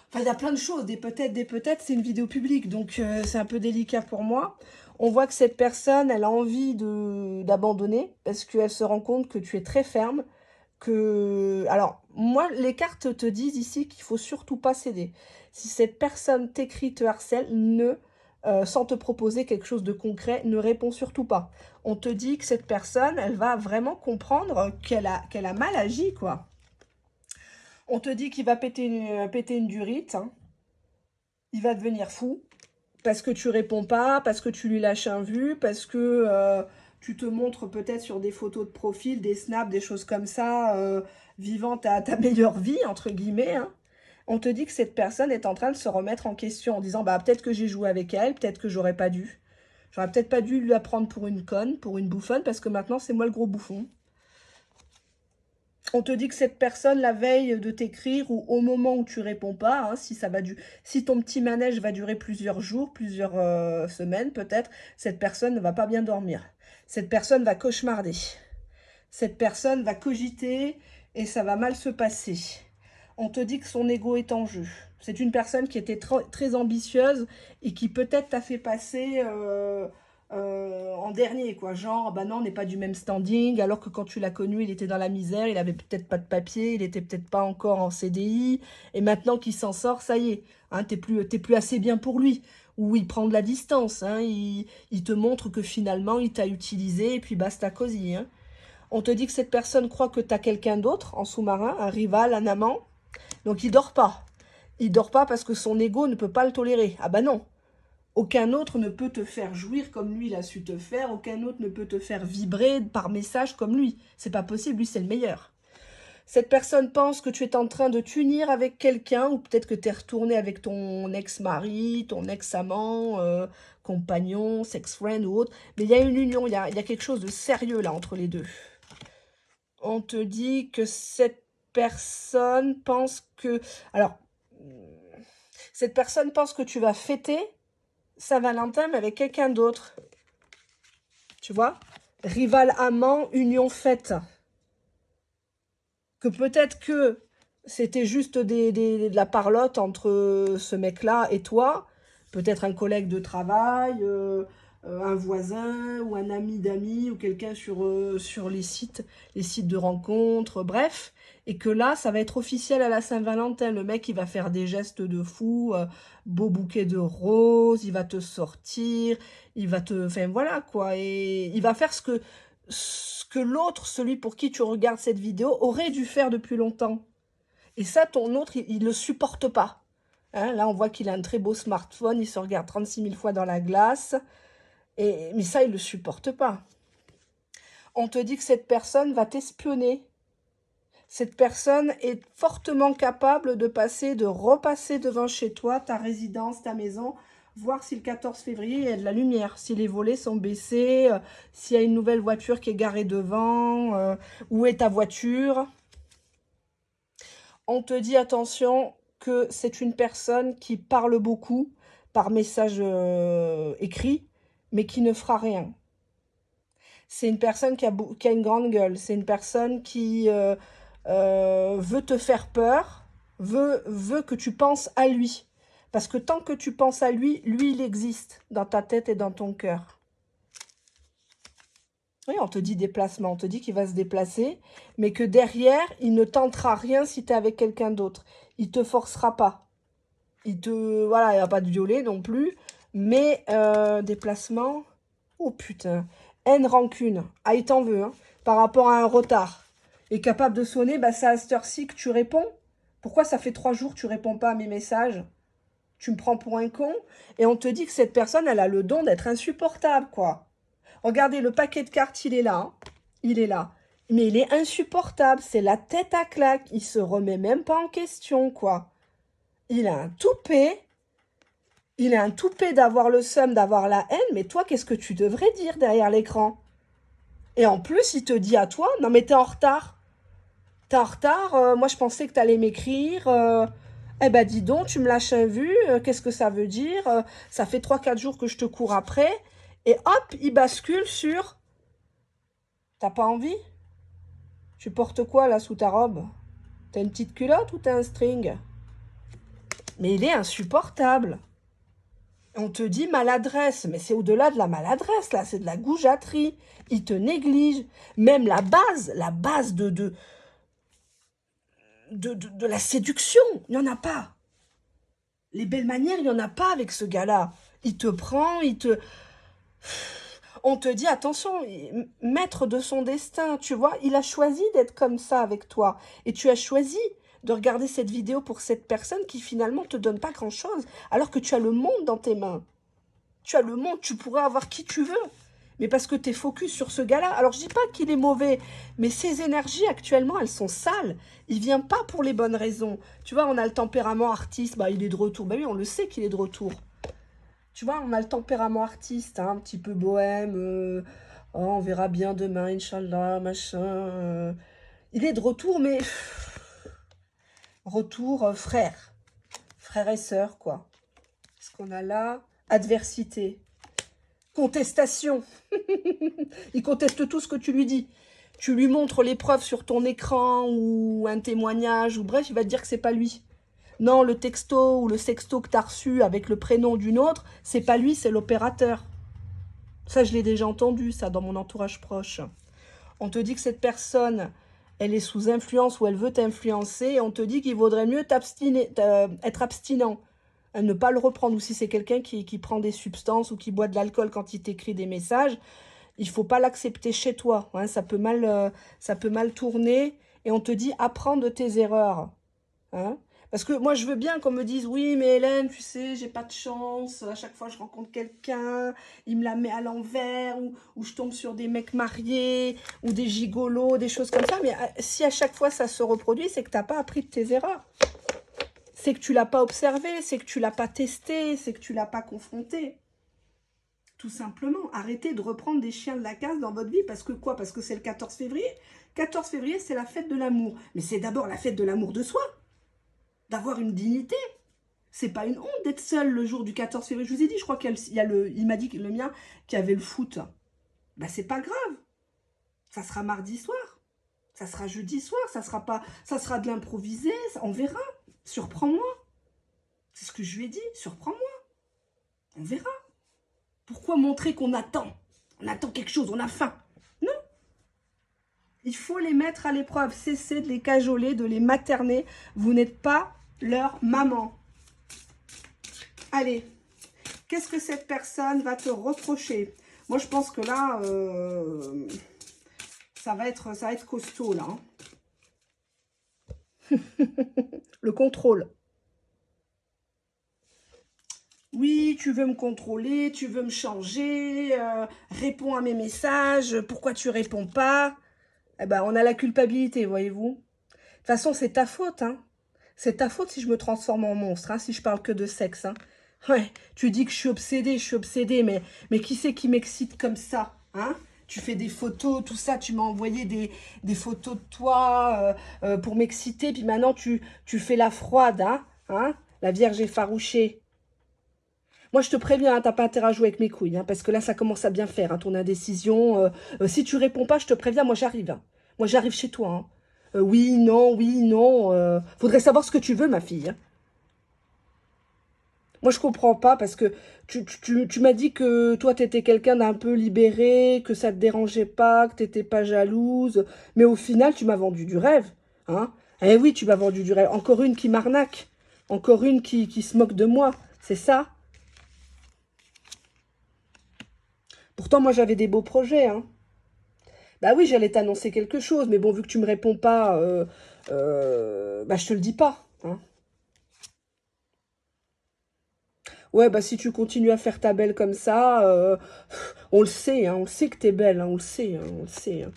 Enfin, il y a plein de choses, des peut-être, c'est une vidéo publique, donc c'est un peu délicat pour moi. On voit que cette personne, elle a envie d'abandonner, parce qu'elle se rend compte que tu es très ferme, que... Alors, moi, les cartes te disent ici qu'il faut surtout pas céder. Si cette personne t'écrit, te harcèle, sans te proposer quelque chose de concret, ne réponds surtout pas. On te dit que cette personne, elle va vraiment comprendre qu'elle a mal agi, quoi. On te dit qu'il va péter une durite, hein. Il va devenir fou, parce que tu réponds pas, parce que tu lui lâches un vu, parce que tu te montres peut-être sur des photos de profil, des snaps, des choses comme ça, vivant ta meilleure vie, entre guillemets, hein. On te dit que cette personne est en train de se remettre en question en disant, peut-être que j'ai joué avec elle, peut-être que j'aurais pas dû. J'aurais peut-être pas dû la prendre pour une conne, pour une bouffonne, parce que maintenant, c'est moi le gros bouffon. On te dit que cette personne, la veille de t'écrire ou au moment où tu réponds pas, hein, si ton petit manège va durer plusieurs jours, plusieurs semaines peut-être, cette personne ne va pas bien dormir. Cette personne va cauchemarder. Cette personne va cogiter et ça va mal se passer. On te dit que son ego est en jeu. C'est une personne qui était très ambitieuse et qui peut-être t'a fait passer en dernier, quoi. Genre, bah non, on n'est pas du même standing, alors que quand tu l'as connu, il était dans la misère, il avait peut-être pas de papier, il était peut-être pas encore en CDI, et maintenant qu'il s'en sort, ça y est, hein, t'es plus assez bien pour lui. Ou il prend de la distance, hein, il te montre que finalement, il t'a utilisé, et puis basta cosy, hein. On te dit que cette personne croit que tu as quelqu'un d'autre en sous-marin, un rival, un amant. Donc il dort pas. Il dort pas parce que son ego ne peut pas le tolérer. Ah bah non. Aucun autre ne peut te faire jouir comme lui il a su te faire. Aucun autre ne peut te faire vibrer par message comme lui. C'est pas possible, lui c'est le meilleur. Cette personne pense que tu es en train de t'unir avec quelqu'un, ou peut-être que tu es retourné avec ton ex-mari, ton ex-amant, compagnon, sex-friend ou autre. Mais il y a une union, il y a quelque chose de sérieux là entre les deux. On te dit que cette personne pense que... Alors, cette personne pense que tu vas fêter Saint-Valentin, mais avec quelqu'un d'autre. Tu vois? Rival amant, union faite. Que peut-être que c'était juste de la parlotte entre ce mec-là et toi. Peut-être un collègue de travail, un voisin ou un ami d'amis ou quelqu'un sur les sites de rencontres, bref. Et que là, ça va être officiel à la Saint-Valentin. Le mec, il va faire des gestes de fou, beau bouquet de roses, il va te sortir, il va te... Enfin, voilà, quoi. Et il va faire ce que l'autre, celui pour qui tu regardes cette vidéo, aurait dû faire depuis longtemps. Et ça, ton autre, il ne le supporte pas. Hein, là, on voit qu'il a un très beau smartphone, il se regarde 36 000 fois dans la glace. Mais ça, il ne le supporte pas. On te dit que cette personne va t'espionner. Cette personne est fortement capable de repasser devant chez toi, ta résidence, ta maison, voir si le 14 février, il y a de la lumière, si les volets sont baissés, s'il y a une nouvelle voiture qui est garée devant, où est ta voiture. On te dit, attention, que c'est une personne qui parle beaucoup par message écrit, mais qui ne fera rien. C'est une personne qui a une grande gueule. C'est une personne qui veut te faire peur, veut que tu penses à lui. Parce que tant que tu penses à lui, lui, il existe dans ta tête et dans ton cœur. Oui, on te dit déplacement, on te dit qu'il va se déplacer, mais que derrière, il ne tentera rien si tu es avec quelqu'un d'autre. Il ne te forcera pas. Voilà, il n'y a pas de violet non plus, mais déplacement, oh putain, haine, rancune, ah, il t'en veut, hein, par rapport à un retard. Est capable de sonner, bah c'est à cette heure-ci que tu réponds. Pourquoi ça fait 3 jours que tu réponds pas à mes messages? Tu me prends pour un con? Et on te dit que cette personne, elle a le don d'être insupportable, quoi. Regardez, le paquet de cartes, il est là. Hein. Il est là. Mais il est insupportable. C'est la tête à claque. Il se remet même pas en question, quoi. Il a un toupet. Il a un toupet d'avoir le seum, d'avoir la haine. Mais toi, qu'est-ce que tu devrais dire derrière l'écran? Et en plus, il te dit à toi, non mais t'es en retard. T'es en retard, moi je pensais que t'allais m'écrire. Eh ben dis donc, tu me lâches un vu, qu'est-ce que ça veut dire? Ça fait 3-4 jours que je te cours après. Et hop, il bascule sur... T'as pas envie? Tu portes quoi là sous ta robe? T'as une petite culotte ou t'as un string? Mais il est insupportable. On te dit maladresse, mais c'est au-delà de la maladresse, là, c'est de la goujaterie. Il te néglige. Même la base de la séduction, il n'y en a pas. Les belles manières, il n'y en a pas avec ce gars-là. Il te prend, on te dit, attention, maître de son destin, tu vois, il a choisi d'être comme ça avec toi. Et tu as choisi de regarder cette vidéo pour cette personne qui finalement te donne pas grand-chose, alors que tu as le monde dans tes mains. Tu as le monde, tu pourrais avoir qui tu veux. Mais parce que tu es focus sur ce gars-là. Alors, je dis pas qu'il est mauvais, mais ses énergies, actuellement, elles sont sales. Il vient pas pour les bonnes raisons. Tu vois, on a le tempérament artiste, bah, il est de retour. Bah oui, on le sait qu'il est de retour. Tu vois, on a le tempérament artiste, hein, un petit peu bohème. Oh, on verra bien demain, Inch'Allah, machin. Il est de retour, mais... Retour frère. Frère et sœur, quoi. Qu'est-ce qu'on a là? Adversité. Contestation. Il conteste tout ce que tu lui dis. Tu lui montres les preuves sur ton écran ou un témoignage ou bref, il va te dire que c'est pas lui. Non, le texto ou le sexto que tu as reçu avec le prénom d'une autre, c'est pas lui, c'est l'opérateur. Ça, je l'ai déjà entendu, ça, dans mon entourage proche. On te dit que cette personne, elle est sous influence ou elle veut t'influencer, et on te dit qu'il vaudrait mieux être abstinent, ne pas le reprendre. Ou si c'est quelqu'un qui prend des substances ou qui boit de l'alcool quand il t'écrit des messages, il ne faut pas l'accepter chez toi. Hein, ça peut mal tourner. Et on te dit, apprends de tes erreurs. Hein. Parce que moi, je veux bien qu'on me dise, oui, mais Hélène, tu sais, j'ai pas de chance. À chaque fois, je rencontre quelqu'un, il me la met à l'envers, ou je tombe sur des mecs mariés, ou des gigolos, des choses comme ça. Mais si à chaque fois, ça se reproduit, c'est que tu n'as pas appris de tes erreurs. C'est que tu l'as pas observé, c'est que tu l'as pas testé, c'est que tu l'as pas confronté. Tout simplement, arrêtez de reprendre des chiens de la casse dans votre vie. Parce que quoi? Parce que c'est le 14 février. 14 février, c'est la fête de l'amour. Mais c'est d'abord la fête de l'amour de soi. D'avoir une dignité. C'est pas une honte d'être seul le jour du 14 février. Je vous ai dit, je crois il m'a dit, le mien, qu'il y avait le foot. Ben, c'est pas grave. Ça sera mardi soir. Ça sera jeudi soir. Ça sera de l'improvisé. On verra. Surprends-moi. C'est ce que je lui ai dit. Surprends-moi. On verra. Pourquoi montrer qu'on attend? On attend quelque chose, on a faim. Non. Il faut les mettre à l'épreuve. Cessez de les cajoler, de les materner. Vous n'êtes pas leur maman. Allez. Qu'est-ce que cette personne va te reprocher? Moi, je pense que là, ça va être costaud, là. Hein. Le contrôle. Oui, tu veux me contrôler, tu veux me changer, réponds à mes messages, pourquoi tu réponds pas? Eh ben, on a la culpabilité, voyez-vous. De toute façon, c'est ta faute, hein. C'est ta faute si je me transforme en monstre, hein, si je parle que de sexe, hein. Ouais, tu dis que je suis obsédée, mais qui c'est qui m'excite comme ça, hein? Tu fais des photos, tout ça, tu m'as envoyé des photos de toi pour m'exciter, puis maintenant tu fais la froide, hein? La Vierge effarouchée. Moi, je te préviens, hein, t'as pas intérêt à jouer avec mes couilles, hein, parce que là, ça commence à bien faire, hein, ton indécision. Si tu réponds pas, je te préviens, moi, j'arrive. Hein. Moi, j'arrive chez toi. Hein. Oui, non, oui, non. Faudrait savoir ce que tu veux, ma fille. Hein. Moi, je comprends pas, parce que tu m'as dit que toi, t'étais quelqu'un d'un peu libéré, que ça te dérangeait pas, que t'étais pas jalouse. Mais au final, tu m'as vendu du rêve. Hein. Eh oui, tu m'as vendu du rêve. Encore une qui m'arnaque. Encore une qui se moque de moi. C'est ça? Pourtant, moi, j'avais des beaux projets, hein. Bah oui, j'allais t'annoncer quelque chose, mais bon, vu que tu me réponds pas, bah je te le dis pas, hein. Ouais, bah si tu continues à faire ta belle comme ça, on le sait, hein, on le sait que t'es belle, hein, on le sait, hein, on le sait. Hein.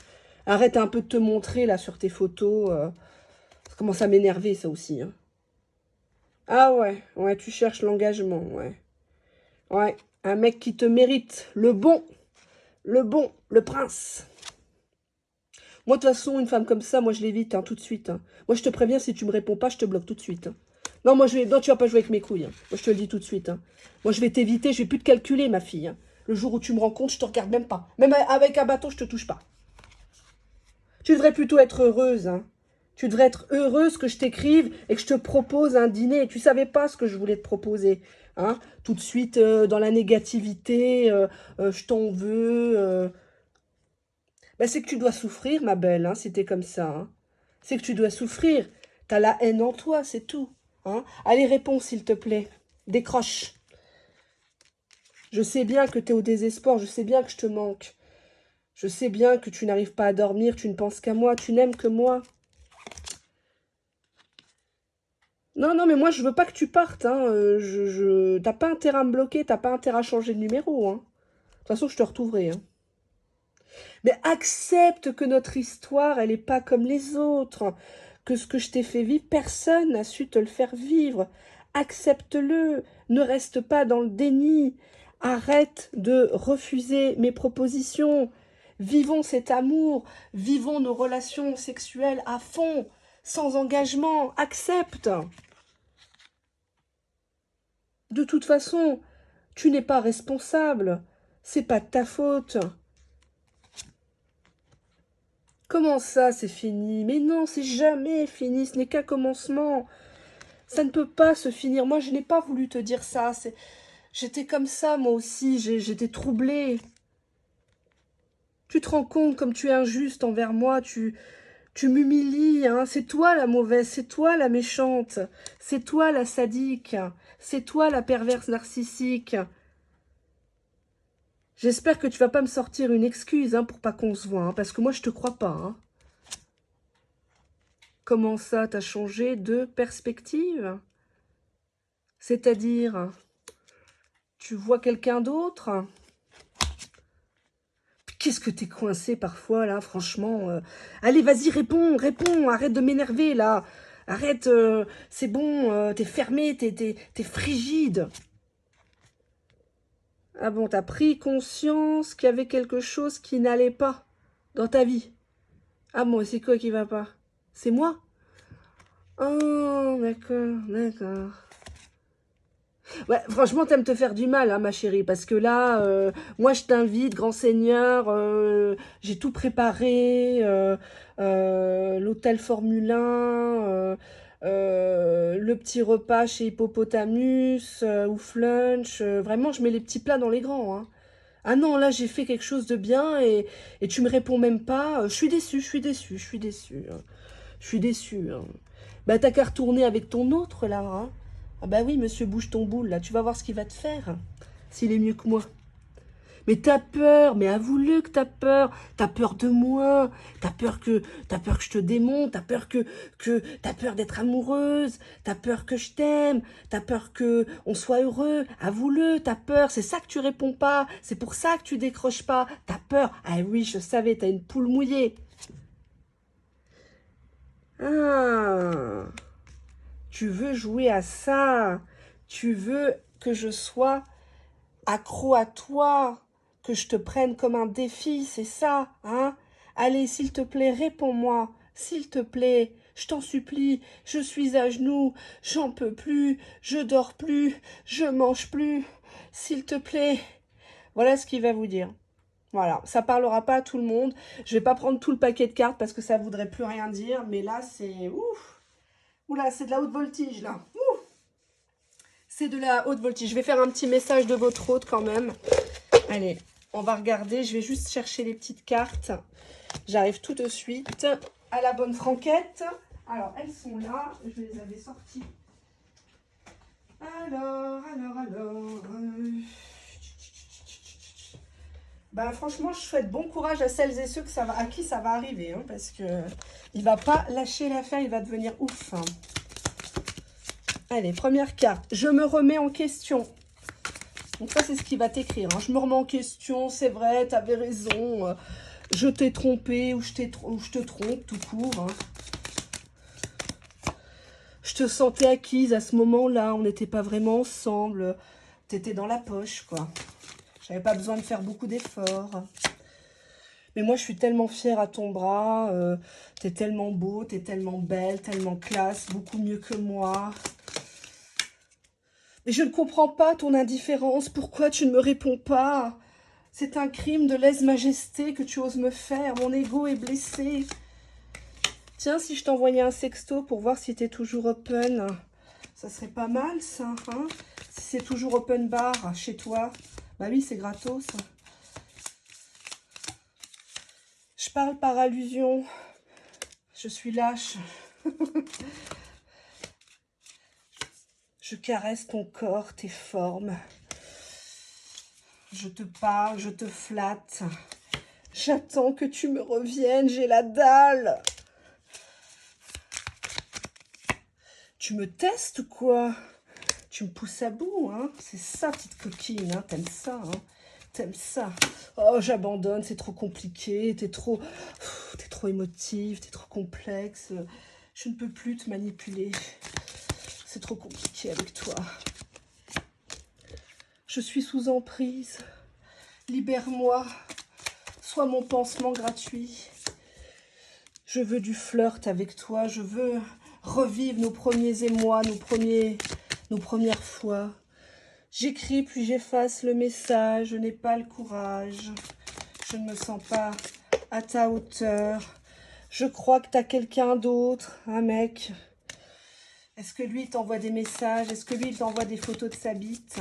Arrête un peu de te montrer, là, sur tes photos. Ça commence à m'énerver, ça aussi, hein. Ah ouais, tu cherches l'engagement, ouais. Ouais, un mec qui te mérite, le prince. Moi, de toute façon, une femme comme ça, moi, je l'évite, hein, tout de suite. Hein. Moi, je te préviens, si tu me réponds pas, je te bloque tout de suite. Hein. Non, non, tu vas pas jouer avec mes couilles. Hein. Moi, je te le dis tout de suite. Hein. Moi, je vais t'éviter, je vais plus te calculer, ma fille. Hein. Le jour où tu me rencontres, je te regarde même pas. Même avec un bâton, je te touche pas. Tu devrais plutôt être heureuse. Hein. Tu devrais être heureuse que je t'écrive et que je te propose un dîner. Tu savais pas ce que je voulais te proposer. Hein. Tout de suite, dans la négativité, je t'en veux. Ben, c'est que tu dois souffrir, ma belle, hein, si t'es comme ça. Hein. C'est que tu dois souffrir. T'as la haine en toi, c'est tout. Hein. Allez, réponds, s'il te plaît. Décroche. Je sais bien que t'es au désespoir, je sais bien que je te manque. Je sais bien que tu n'arrives pas à dormir, tu ne penses qu'à moi, tu n'aimes que moi. Non, non, mais moi, je veux pas que tu partes. Hein. T'as pas intérêt à me bloquer, t'as pas intérêt à changer de numéro. Hein. De toute façon, je te retrouverai. Hein. Mais accepte que notre histoire, elle n'est pas comme les autres. Que ce que je t'ai fait vivre, personne n'a su te le faire vivre. Accepte-le. Ne reste pas dans le déni. Arrête de refuser mes propositions. Vivons cet amour. Vivons nos relations sexuelles à fond, sans engagement. Accepte. De toute façon, tu n'es pas responsable. C'est pas de ta faute. Comment ça, c'est fini? Mais non, c'est jamais fini, ce n'est qu'un commencement. Ça ne peut pas se finir. Moi, je n'ai pas voulu te dire ça. J'étais comme ça, moi aussi. J'étais troublée. Tu te rends compte comme tu es injuste envers moi. Tu m'humilies, hein. C'est toi la mauvaise. C'est toi la méchante. C'est toi la sadique. C'est toi la perverse narcissique. J'espère que tu vas pas me sortir une excuse hein, pour pas qu'on se voit. Hein, parce que moi, je te crois pas. Hein. Comment ça, t'as changé de perspective? C'est-à-dire, tu vois quelqu'un d'autre? Qu'est-ce que t'es coincé parfois, là, franchement allez, vas-y, réponds, arrête de m'énerver, là. Arrête, c'est bon, t'es fermé, t'es frigide. Ah bon, t'as pris conscience qu'il y avait quelque chose qui n'allait pas dans ta vie. Ah bon, c'est quoi qui va pas? C'est moi? Oh, d'accord, d'accord. Ouais, franchement, t'aimes te faire du mal, hein, ma chérie, parce que là, moi, je t'invite, grand seigneur, j'ai tout préparé, l'hôtel Formule 1, le petit repas chez Hippopotamus, ou Flunch, vraiment, je mets les petits plats dans les grands, hein. Ah non, là, j'ai fait quelque chose de bien et tu me réponds même pas. Je suis déçue, je suis déçue, je suis déçue. Hein. Je suis déçue. Hein. Bah, t'as qu'à retourner avec ton autre, là. Hein. Ah bah oui, monsieur bouge ton boule, là. Tu vas voir ce qu'il va te faire. S'il est mieux que moi. Mais t'as peur, mais avoue-le que t'as peur. T'as peur de moi. T'as peur que je te démonte. T'as peur d'être amoureuse. T'as peur que je t'aime. T'as peur que on soit heureux. Avoue-le, t'as peur. C'est ça que tu réponds pas. C'est pour ça que tu décroches pas. T'as peur. Ah oui, je savais, t'as une poule mouillée. Ah, tu veux jouer à ça. Tu veux que je sois accro à toi, que je te prenne comme un défi, c'est ça, hein? Allez, s'il te plaît, réponds-moi, s'il te plaît, je t'en supplie, je suis à genoux, j'en peux plus, je dors plus, je mange plus, s'il te plaît. Voilà ce qu'il va vous dire. Voilà, ça parlera pas à tout le monde. Je vais pas prendre tout le paquet de cartes parce que ça voudrait plus rien dire, mais là, c'est... Ouf! Oula, c'est de la haute voltige, là. Ouf! C'est de la haute voltige. Je vais faire un petit message de votre hôte quand même. Allez, on va regarder. Je vais juste chercher les petites cartes. J'arrive tout de suite à la bonne franquette. Alors, elles sont là. Je les avais sorties. Alors. Ben, franchement, je souhaite bon courage à celles et ceux à qui ça va arriver. Hein, parce que il va pas lâcher l'affaire. Il va devenir ouf. Hein. Allez, première carte. Je me remets en question. Donc ça, c'est ce qu'il va t'écrire. Hein. Je me remets en question, c'est vrai, tu avais raison. Je t'ai trompé ou je te trompe tout court. Hein. Je te sentais acquise à ce moment-là. On n'était pas vraiment ensemble. Tu étais dans la poche, quoi. J'avais pas besoin de faire beaucoup d'efforts. Mais moi, je suis tellement fière à ton bras. T'es tellement beau, t'es tellement belle, tellement classe, beaucoup mieux que moi. Mais je ne comprends pas ton indifférence. Pourquoi tu ne me réponds pas? C'est un crime de lèse-majesté que tu oses me faire. Mon ego est blessé. Tiens, si je t'envoyais un sexto pour voir si t'es toujours open, ça serait pas mal, ça. Hein, si c'est toujours open bar chez toi. Bah oui, c'est gratos. Je parle par allusion. Je suis lâche. Je caresse ton corps, tes formes. Je te parle, je te flatte. J'attends que tu me reviennes, j'ai la dalle. Tu me testes, quoi? Tu me pousses à bout, hein? C'est ça, petite coquine, hein? T'aimes ça, hein? T'aimes ça? Oh, j'abandonne, c'est trop compliqué, t'es trop émotive, t'es trop complexe. Je ne peux plus te manipuler. C'est trop compliqué avec toi. Je suis sous emprise. Libère-moi. Sois mon pansement gratuit. Je veux du flirt avec toi. Je veux revivre nos premiers émois, nos premières fois. J'écris puis j'efface le message. Je n'ai pas le courage. Je ne me sens pas à ta hauteur. Je crois que tu as quelqu'un d'autre, un mec. Est-ce que lui, il t'envoie des messages? Est-ce que lui, il t'envoie des photos de sa bite?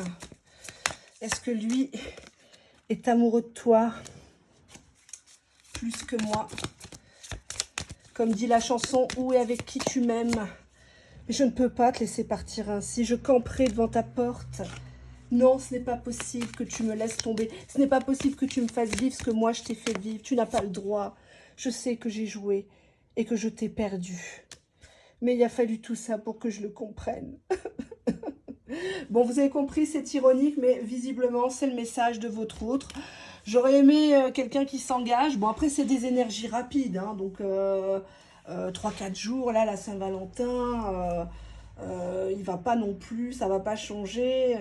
Est-ce que lui est amoureux de toi plus que moi? Comme dit la chanson, où et avec qui tu m'aimes? Mais je ne peux pas te laisser partir ainsi. Je camperai devant ta porte. Non, ce n'est pas possible que tu me laisses tomber. Ce n'est pas possible que tu me fasses vivre ce que moi je t'ai fait vivre. Tu n'as pas le droit. Je sais que j'ai joué et que je t'ai perdu. Mais il a fallu tout ça pour que je le comprenne. Bon, vous avez compris, c'est ironique, mais visiblement, c'est le message de votre autre. J'aurais aimé quelqu'un qui s'engage. Bon, après, c'est des énergies rapides, hein, donc 3-4 jours, là, la Saint-Valentin, il va pas non plus, ça va pas changer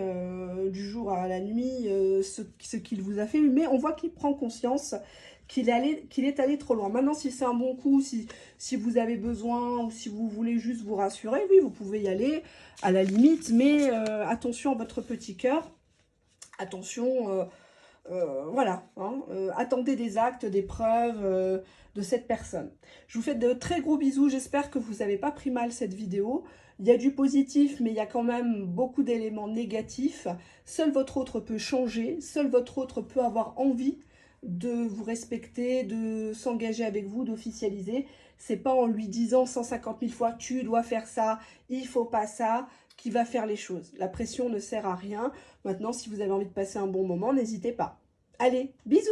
du jour à la nuit ce qu'il vous a fait. Mais on voit qu'il prend conscience qu'il est allé trop loin. Maintenant, si c'est un bon coup, si vous avez besoin ou si vous voulez juste vous rassurer, oui, vous pouvez y aller à la limite, mais attention à votre petit cœur, attention, voilà, hein, attendez des actes, des preuves de cette personne. Je vous fais de très gros bisous, j'espère que vous n'avez pas pris mal cette vidéo. Il y a du positif, mais il y a quand même beaucoup d'éléments négatifs. Seul votre autre peut changer, seul votre autre peut avoir envie de vous respecter, de s'engager avec vous, d'officialiser. C'est pas en lui disant 150 000 fois « tu dois faire ça, il faut pas ça » qui va faire les choses. La pression ne sert à rien. Maintenant, si vous avez envie de passer un bon moment, n'hésitez pas. Allez, bisous!